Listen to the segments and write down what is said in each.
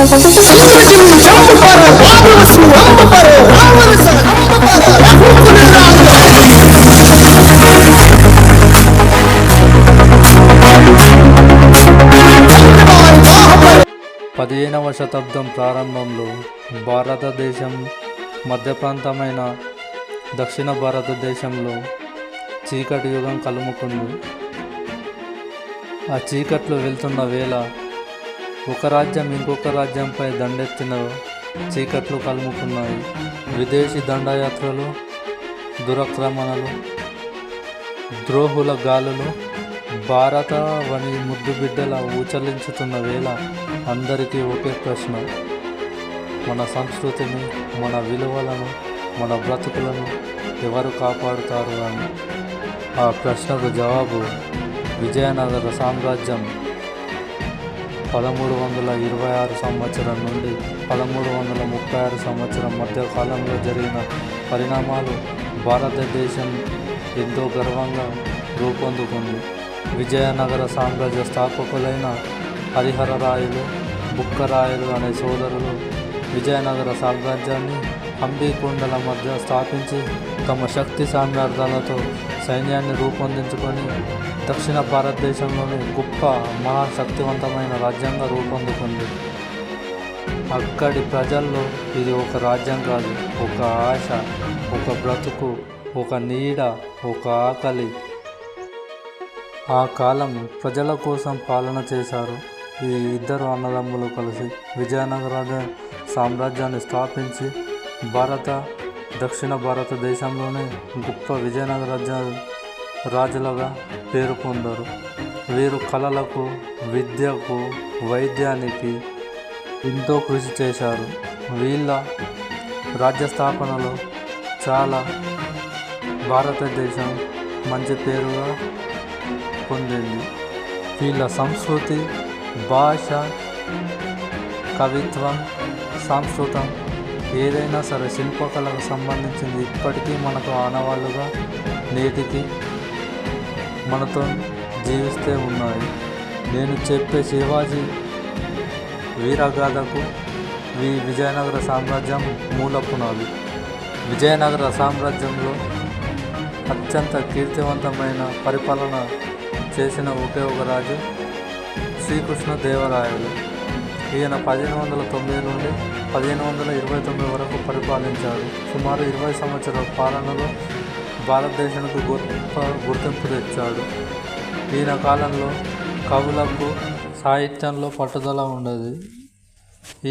15వ శతాబ్దం ప్రారంభంలో భారతదేశం మధ్య ప్రాంతమైన దక్షిణ భారతదేశంలో చీకటి యుగం కలుముకుంది. ఆ చీకట్లో వెళ్తున్న వేళ ఒక రాజ్యం ఇంకొక రాజ్యంపై దండెత్తిన చీకట్లు కలుముకున్నాయి. విదేశీ దండయాత్రలు, దురాక్రమణలు, ద్రోహుల గాలులు భారత వని ముద్దు బిడ్డల ఊచలించుతున్న వేళ అందరికీ ఒకే ప్రశ్న: మన సంస్కృతిని, మన విలువలను, మన బ్రతుకులను ఎవరు కాపాడుతారు అని. ఆ ప్రశ్నకు జవాబు విజయనగర సామ్రాజ్యం 1326 సంవత్సరం నుండి 1336 సంవత్సరం మధ్య కాలంలో జరిగిన పరిణామాలు భారతదేశం ఎంతో గర్వంగా రూపొందుకుంది. విజయనగర సామ్రాజ్య స్థాపకులైన హరిహరరాయలు, బుక్కరాయలు అనే సోదరులు విజయనగర సామ్రాజ్యాన్ని హంపి కొండల మధ్య స్థాపించి తమ శక్తి సామర్థ్యాలతో సైన్యాన్ని రూపొందించుకొని దక్షిణ భారతదేశంలోని గొప్ప మహాశక్తివంతమైన రాజ్యంగా రూపొందుకుంది. అక్కడి ప్రజల్లో ఇది ఒక రాజ్యం కాదు, ఒక ఆశ, ఒక బ్రతుకు, ఒక నీడ, ఒక ఆకలి. ఆ కాలం ప్రజల కోసం పాలన చేశారు. ఈ ఇద్దరు అన్నదమ్ములు కలిసి విజయనగర సామ్రాజ్యాన్ని స్థాపించి దక్షిణ భారతదేశంలోనే గొప్ప విజయనగర రాజులుగా పేరు పొందారు. వీరు కళలకు, విద్యకు, వైద్యానికి ఎంతో కృషి చేశారు. వీళ్ళ రాజ్య స్థాపనలో చాలా భారతదేశం మంచి పేరుగా పొందింది. వీళ్ళ సంస్కృతి, భాష, కవిత్వం, సంస్కృతం ఏదైనా సరే శిల్పకళకు సంబంధించింది ఇప్పటికీ మనకు ఆనవాళ్ళుగా నేటికి మనతో జీవిస్తూ ఉన్నాయి. నేను చెప్పే శివాజీ వీరగాథకు విజయనగర సామ్రాజ్యం మూల పునాది. విజయనగర సామ్రాజ్యంలో అత్యంత కీర్తివంతమైన పరిపాలన చేసిన ఒకే ఒక రాజు శ్రీకృష్ణదేవరాయలు. ఈయన 1509 నుండి 1529 వరకు పరిపాలించాడు. సుమారు 20 సంవత్సరాల పాలనలో భారతదేశానికి గొప్ప గుర్తింపు తెచ్చాడు. ఈయన కాలంలో కవులకు సాహిత్యంలో పట్టుదల ఉండేది.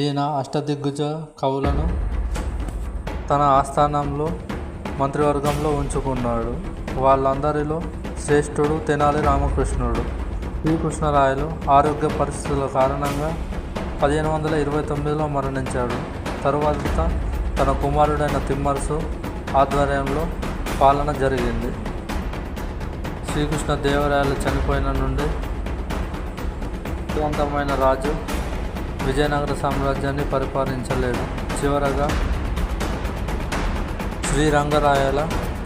ఈయన అష్టదిగ్గజ కవులను తన ఆస్థానంలో మంత్రివర్గంలో ఉంచుకున్నాడు. వాళ్ళందరిలో శ్రేష్ఠుడు తెనాలి రామకృష్ణుడు. శ్రీకృష్ణరాయలు ఆరోగ్య పరిస్థితుల కారణంగా 1529లో మరణించాడు. తరువాత తన కుమారుడైన తిమ్మరుసు ఆధ్వర్యంలో పాలన జరిగింది. శ్రీకృష్ణదేవరాయలు చనిపోయిన నుండి శక్తివంతమైన రాజు విజయనగర సామ్రాజ్యాన్ని పరిపాలించలేదు. చివరగా శ్రీరంగరాయల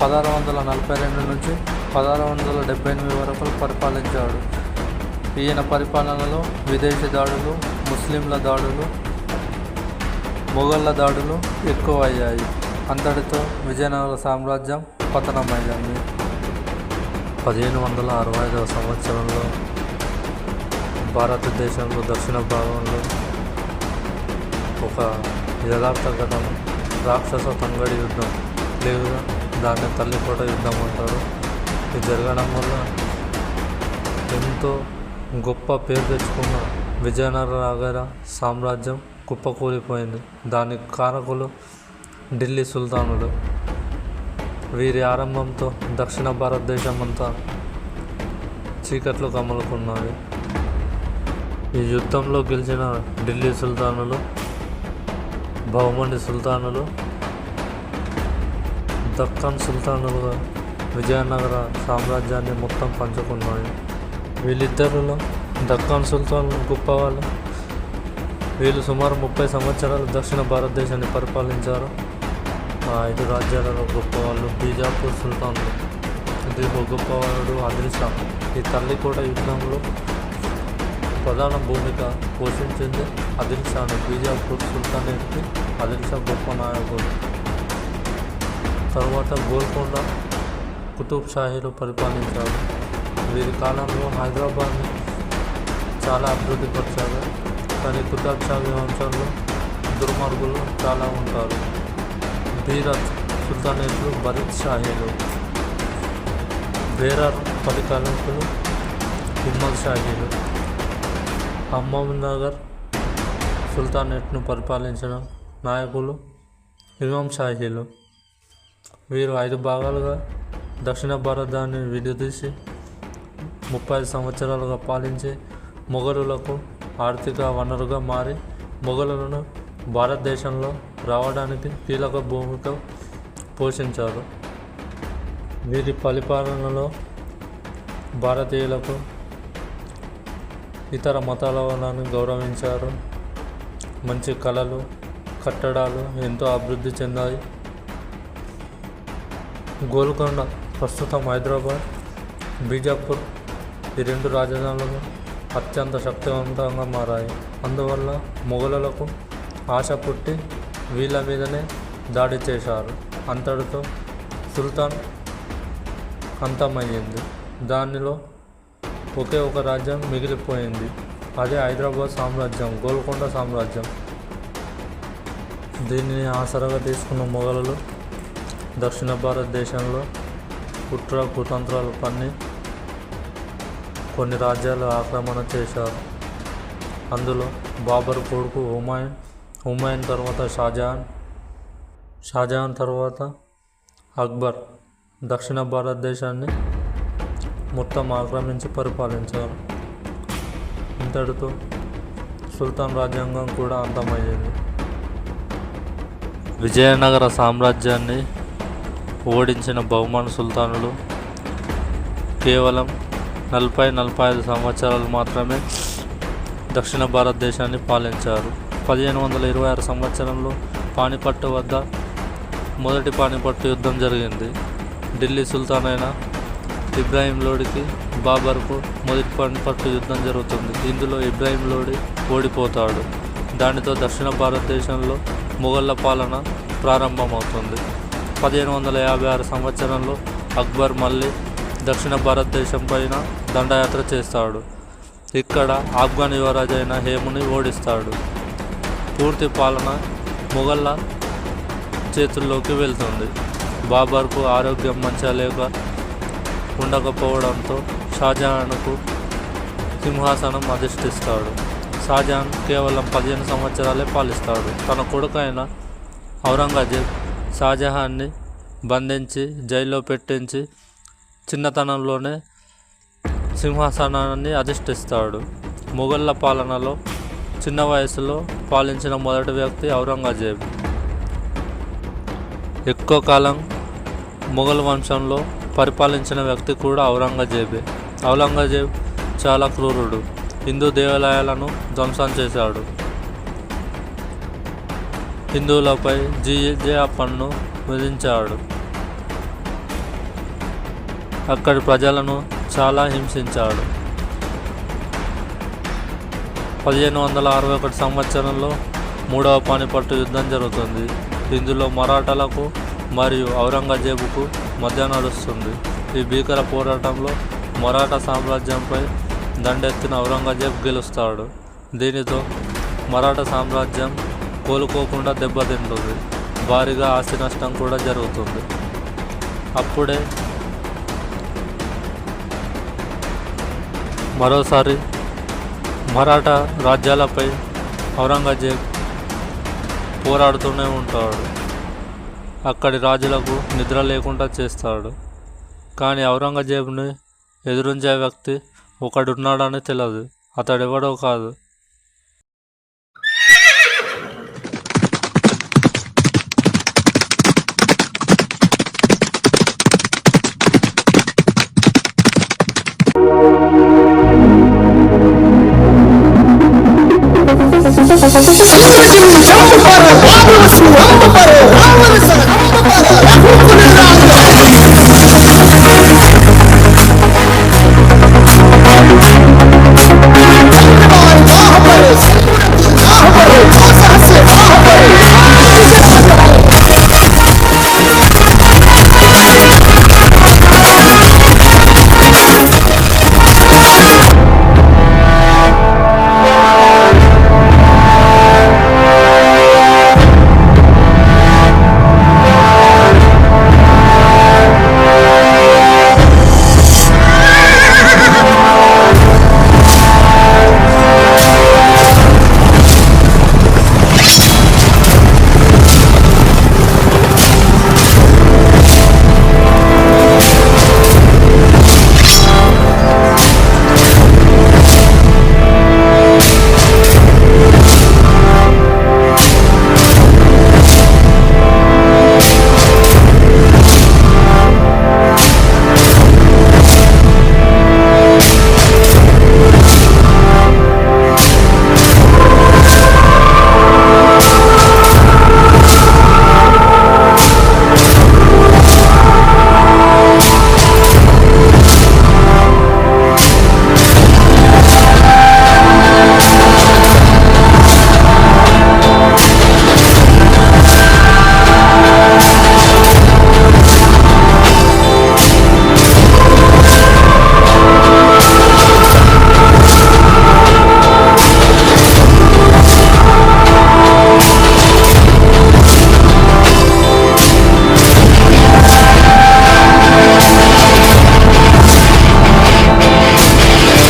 1642 నుంచి 1678 వరకు పరిపాలించాడు. ఈయన పరిపాలనలో విదేశీ దాడులు, ముస్లింల దాడులు, మొఘళ్ళ దాడులు ఎక్కువయ్యాయి. అంతటితో విజయనగర సామ్రాజ్యం పతనమైంది. 1565 సంవత్సరంలో భారతదేశంలో దక్షిణ భాగంలో ఒక యథార్థ ఘటన రాక్షస తంగడి యుద్ధం, లేదా దాన్ని తల్లికోట యుద్ధం అంటారు. ఇది జరగడం వల్ల ఎంతో గొప్ప పేరు తెచ్చుకున్న విజయనగర సామ్రాజ్యం కుప్పకూలిపోయింది. దానికి కారకులు ఢిల్లీ సుల్తానులు. వీరి ఆరంభంతో దక్షిణ భారతదేశం అంతా చీకట్లు కమ్ముకున్నాయి. ఈ యుద్ధంలో గెలిచిన ఢిల్లీ సుల్తానులు, బహుమండి సుల్తానులు దక్కన్ సుల్తానులుగా విజయనగర సామ్రాజ్యాన్ని మొత్తం పంచుకున్నాయి. వీళ్ళిద్దరిలో దక్కన్ సుల్తానులు గొప్పవాళ్ళు. వీళ్ళు సుమారు 30 సంవత్సరాలు దక్షిణ భారతదేశాన్ని పరిపాలించారు. ఆ 5 రాజ్యాలలో గొప్పవాళ్ళు బీజాపూర్ సుల్తానులు. దీంట్లో గొప్పవాడు ఆదిల్ షా. ఈ తల్లికోట యుద్ధంలో ప్రధాన భూమిక పోషించింది ఆదిల్ షాను. బీజాపూర్ సుల్తానేట్కి ఆదిల్ షా గొప్ప నాయకుడు. తర్వాత గోల్కొండ కుతుబ్ షాహీలు పరిపాలించారు. వీరి కాలంలో హైదరాబాద్ని చాలా అభివృద్ధి పరిచారు. కానీ కుతుబ్ షాహీ వంశంలో దుర్మార్గులు చాలా ఉంటారు. బీరత్ సుల్తానేట్లు బరీద్ షాహీలు. బేరార్ పరిపాలకులు హిమ్మల్ షాహీలు. అహ్మద్నగర్ సుల్తానేట్ను పరిపాలించిన నాయకులు ఇమాం షాహీలు. వీరు 5 భాగాలుగా దక్షిణ భారతాన్ని విడదీసి 30 సంవత్సరాలుగా పాలించి మొఘలులకు ఆర్థిక వనరుగా మారి మొఘలులను భారతదేశంలో రావడానికి కీలక భూమిక పోషించారు. వీరి పరిపాలనలో భారతీయులకు ఇతర మతాల వాళ్ళని గౌరవించారు. మంచి కళలు, కట్టడాలు ఎంతో అభివృద్ధి చెందాయి. గోల్కొండ ప్రస్తుతం హైదరాబాద్, బీజాపూర్ ఈ 2 రాజధానులు అత్యంత శక్తివంతంగా మారాయి. అందువల్ల మొఘలులకు ఆశ పుట్టి వీళ్ళ మీదనే దాడి చేశారు. అంతటితో సుల్తాన్ అంతమయ్యింది. దానిలో ఒకే ఒక రాజ్యం మిగిలిపోయింది. అదే హైదరాబాద్ సామ్రాజ్యం, గోల్కొండ సామ్రాజ్యం. దీనిని ఆసరాగా తీసుకున్న మొఘలులు దక్షిణ భారతదేశంలో కుట్ర కుతంత్రాలు పన్ని కొన్ని రాజ్యాలు ఆక్రమణ చేశారు. అందులో బాబర్ కొడుకు హుమాయూన్ తర్వాత షాజహాన్ తర్వాత అక్బర్ దక్షిణ భారతదేశాన్ని మొత్తం ఆక్రమించి పరిపాలించారు. ఇంతటితో సుల్తాన్ రాజ్యాంగం కూడా అంతమయ్యింది. విజయనగర సామ్రాజ్యాన్ని ఓడించిన బహుమాన్ సుల్తానులు కేవలం 40-45 సంవత్సరాలు మాత్రమే దక్షిణ భారతదేశాన్ని పాలించారు. 1526 సంవత్సరంలో పానిపట్టు వద్ద మొదటి పానిపట్టు యుద్ధం జరిగింది. ఢిల్లీ సుల్తాన్ అయిన ఇబ్రాహీం లోడికి బాబర్కు మొదటి పానిపట్టు యుద్ధం జరుగుతుంది. ఇందులో ఇబ్రాహీం లోడి ఓడిపోతాడు. దానితో దక్షిణ భారతదేశంలో మొఘళ్ళ పాలన ప్రారంభమవుతుంది. 1556 సంవత్సరంలో అక్బర్ మళ్ళీ దక్షిణ భారతదేశం పైన దండయాత్ర చేస్తాడు. ఇక్కడ ఆఫ్ఘన్ యువరాజు అయిన హేముని ఓడిస్తాడు. పూర్తి పాలన మొఘళ్ళ చేతుల్లోకి వెళ్తుంది. బాబర్కు ఆరోగ్యం మంచిగా ఉండకపోవడంతో షాజహాన్కు సింహాసనం అధిష్ఠిస్తాడు. షాజహాన్ కేవలం 15 సంవత్సరాలే పాలిస్తాడు. తన కొడుకైన ఔరంగజేబ్ షాజహాన్ని బంధించి జైల్లో పెట్టించి చిన్నతనంలోనే సింహాసనాన్ని అధిష్ఠిస్తాడు. మొఘళ్ళ పాలనలో చిన్న వయసులో పాలించిన మొదటి వ్యక్తి ఔరంగజేబ్. ఎక్కువ కాలం మొఘల్ వంశంలో పరిపాలించిన వ్యక్తి కూడా ఔరంగజేబే. ఔరంగజేబ్ చాలా క్రూరుడు. హిందూ దేవాలయాలను ధ్వంసం చేశాడు. హిందువులపై జిజియా పన్ను విధించాడు. అక్కడి ప్రజలను చాలా హింసించాడు. 1561 సంవత్సరంలో 3వ పానిపట్టు యుద్ధం జరుగుతుంది. ఇందులో మరాఠాలకు మరియు ఔరంగజేబుకు మధ్య నడుస్తుంది. ఈ భీకర పోరాటంలో మరాఠా సామ్రాజ్యంపై దండెత్తిన ఔరంగజేబ్ గెలుస్తాడు. దీనితో మరాఠా సామ్రాజ్యం కోలుకోకుండా దెబ్బతింటుంది. భారీగా ఆస్తి నష్టం కూడా జరుగుతుంది. అప్పుడే మరోసారి మరాఠా రాజ్యాలపై ఔరంగజేబ్ పోరాడుతూనే ఉంటాడు. అక్కడి రాజులకు నిద్ర లేకుండా చేస్తాడు. కానీ ఔరంగజేబుని ఎదురించే వ్యక్తి ఒకడున్నాడని తెలియదు. అతడెవడో కాదు, Vamos para